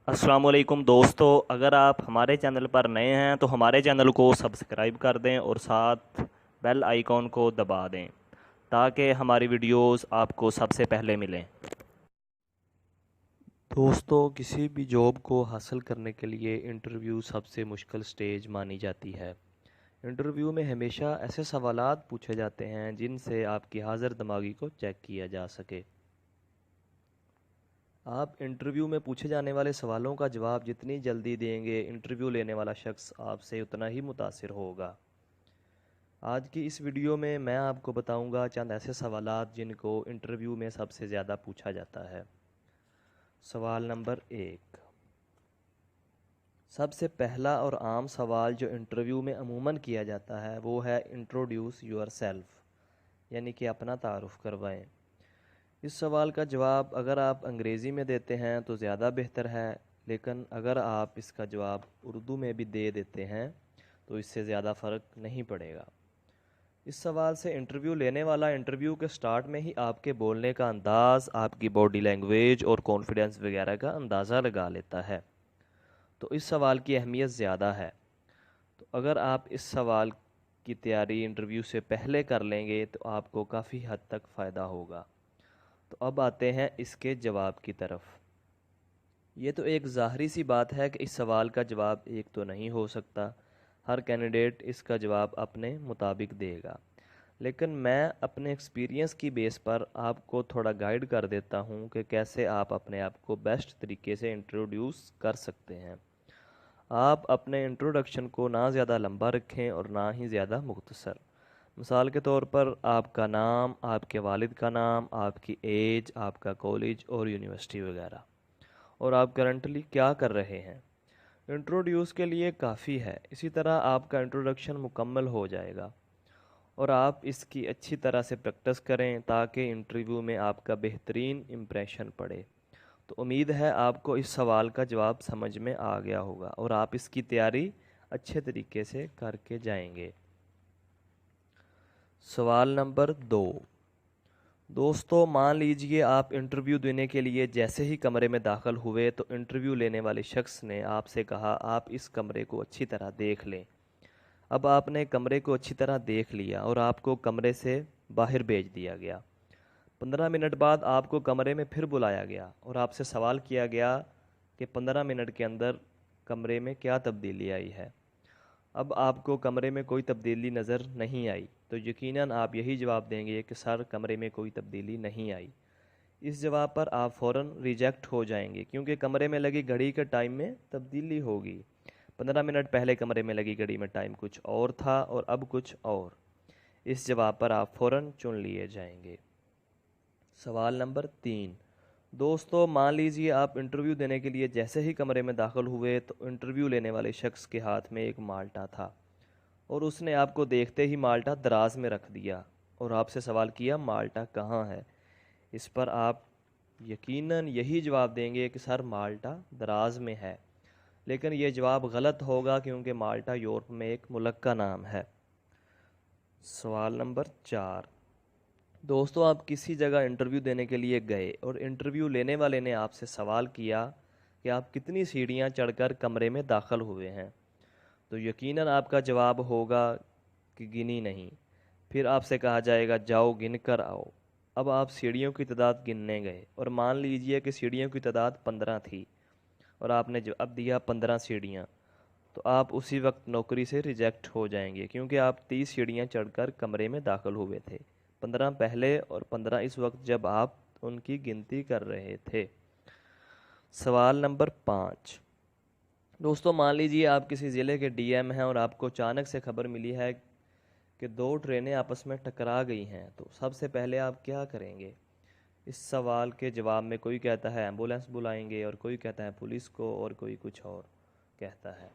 अस्सलाम वालेकुम दोस्तों, अगर आप हमारे चैनल पर नए हैं तो हमारे चैनल को सब्सक्राइब कर दें और साथ बेल आइकॉन को दबा दें ताकि हमारी वीडियोस आपको सबसे पहले मिलें। दोस्तों, किसी भी जॉब को हासिल करने के लिए इंटरव्यू सबसे मुश्किल स्टेज मानी जाती है। इंटरव्यू में हमेशा ऐसे सवालात पूछे जाते हैं जिनसे आपकी हाजिर दिमागी को चेक किया जा सके। आप इंटरव्यू में पूछे जाने वाले सवालों का जवाब जितनी जल्दी देंगे, इंटरव्यू लेने वाला शख्स आपसे उतना ही मुतासिर होगा। आज की इस वीडियो में मैं आपको बताऊंगा चंद ऐसे सवालात जिनको इंटरव्यू में सबसे ज़्यादा पूछा जाता है। सवाल नंबर 1। सबसे पहला और आम सवाल जो इंटरव्यू में अमूमन किया जाता है वो है इंट्रोड्यूस योर सेल्फ, यानी कि अपना तारुफ करवाएं। इस सवाल का जवाब अगर आप अंग्रेज़ी में देते हैं तो ज़्यादा बेहतर है, लेकिन अगर आप इसका जवाब उर्दू में भी दे देते हैं तो इससे ज़्यादा फ़र्क नहीं पड़ेगा। इस सवाल से इंटरव्यू लेने वाला इंटरव्यू के स्टार्ट में ही आपके बोलने का अंदाज़, आपकी बॉडी लैंग्वेज और कॉन्फिडेंस वगैरह का अंदाज़ा लगा लेता है, तो इस सवाल की अहमियत ज़्यादा है। तो अगर आप इस सवाल की तैयारी इंटरव्यू से पहले कर लेंगे तो आपको काफ़ी हद तक फ़ायदा होगा। तो अब आते हैं इसके जवाब की तरफ। ये तो एक ज़ाहरी सी बात है कि इस सवाल का जवाब एक तो नहीं हो सकता, हर कैंडिडेट इसका जवाब अपने मुताबिक देगा। लेकिन मैं अपने एक्सपीरियंस की बेस पर आपको थोड़ा गाइड कर देता हूँ कि कैसे आप अपने आप को बेस्ट तरीके से इंट्रोड्यूस कर सकते हैं। आप अपने इंट्रोडक्शन को ना ज़्यादा लंबा रखें और ना ही ज़्यादा मुख्तसर। मिसाल के तौर पर आपका नाम, आपके वालिद का नाम, आपकी एज, आपका कॉलेज और यूनिवर्सिटी वगैरह, और आप करंटली क्या कर रहे हैं। इंट्रोड्यूस के लिए काफ़ी है। इसी तरह आपका इंट्रोडक्शन मुकम्मल हो जाएगा और आप इसकी अच्छी तरह से प्रैक्टिस करें ताकि इंटरव्यू में आपका बेहतरीन इम्प्रेशन पड़े। तो उम्मीद है आपको इस सवाल का जवाब समझ में आ गया होगा और आप इसकी तैयारी अच्छे तरीके से करके जाएंगे। सवाल नंबर 2। दोस्तों, मान लीजिए आप इंटरव्यू देने के लिए जैसे ही कमरे में दाखिल हुए तो इंटरव्यू लेने वाले शख्स ने आपसे कहा आप इस कमरे को अच्छी तरह देख लें। अब आपने कमरे को अच्छी तरह देख लिया और आपको कमरे से बाहर भेज दिया गया। 15 मिनट बाद आपको कमरे में फिर बुलाया गया और आपसे सवाल किया गया कि 15 मिनट के अंदर कमरे में क्या तब्दीली आई है। अब आपको कमरे में कोई तब्दीली नज़र नहीं आई तो यकीनन आप यही जवाब देंगे कि सर कमरे में कोई तब्दीली नहीं आई। इस जवाब पर आप फ़ौरन रिजेक्ट हो जाएंगे क्योंकि कमरे में लगी घड़ी के टाइम में तब्दीली होगी। 15 मिनट पहले कमरे में लगी घड़ी में टाइम कुछ और था और अब कुछ और। इस जवाब पर आप फ़ौरन चुन लिए जाएंगे। सवाल नंबर 3। दोस्तों, मान लीजिए आप इंटरव्यू देने के लिए जैसे ही कमरे में दाखिल हुए तो इंटरव्यू लेने वाले शख्स के हाथ में एक माल्टा था और उसने आपको देखते ही माल्टा दराज में रख दिया और आपसे सवाल किया माल्टा कहाँ है। इस पर आप यकीनन यही जवाब देंगे कि सर माल्टा दराज में है, लेकिन यह जवाब गलत होगा क्योंकि माल्टा यूरोप में एक मुल्क का नाम है। सवाल नंबर 4। दोस्तों, आप किसी जगह इंटरव्यू देने के लिए गए और इंटरव्यू लेने वाले ने आपसे सवाल किया कि आप कितनी सीढ़ियां चढ़कर कमरे में दाखिल हुए हैं, तो यकीनन आपका जवाब होगा कि गिनी नहीं। फिर आपसे कहा जाएगा जाओ गिन कर आओ। अब आप सीढ़ियों की तादाद गिनने गए और मान लीजिए कि सीढ़ियों की तादाद 15 थी और आपने जवाब दिया 15 सीढ़ियाँ, तो आप उसी वक्त नौकरी से रिजेक्ट हो जाएंगे क्योंकि आप 30 सीढ़ियाँ चढ़कर कमरे में दाखिल हुए थे। 15 पहले और 15 इस वक्त जब आप उनकी गिनती कर रहे थे। सवाल नंबर 5। दोस्तों, मान लीजिए आप किसी ज़िले के डीएम हैं और आपको अचानक से खबर मिली है कि दो ट्रेनें आपस में टकरा गई हैं, तो सबसे पहले आप क्या करेंगे। इस सवाल के जवाब में कोई कहता है एम्बुलेंस बुलाएंगे और कोई कहता है पुलिस को और कोई कुछ और कहता है,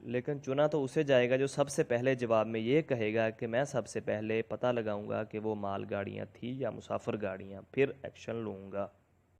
लेकिन चुना तो उसे जाएगा जो सबसे पहले जवाब में ये कहेगा कि मैं सबसे पहले पता लगाऊंगा कि वो माल गाड़ियाँ थी या मुसाफिर गाड़ियाँ, फिर एक्शन लूँगा।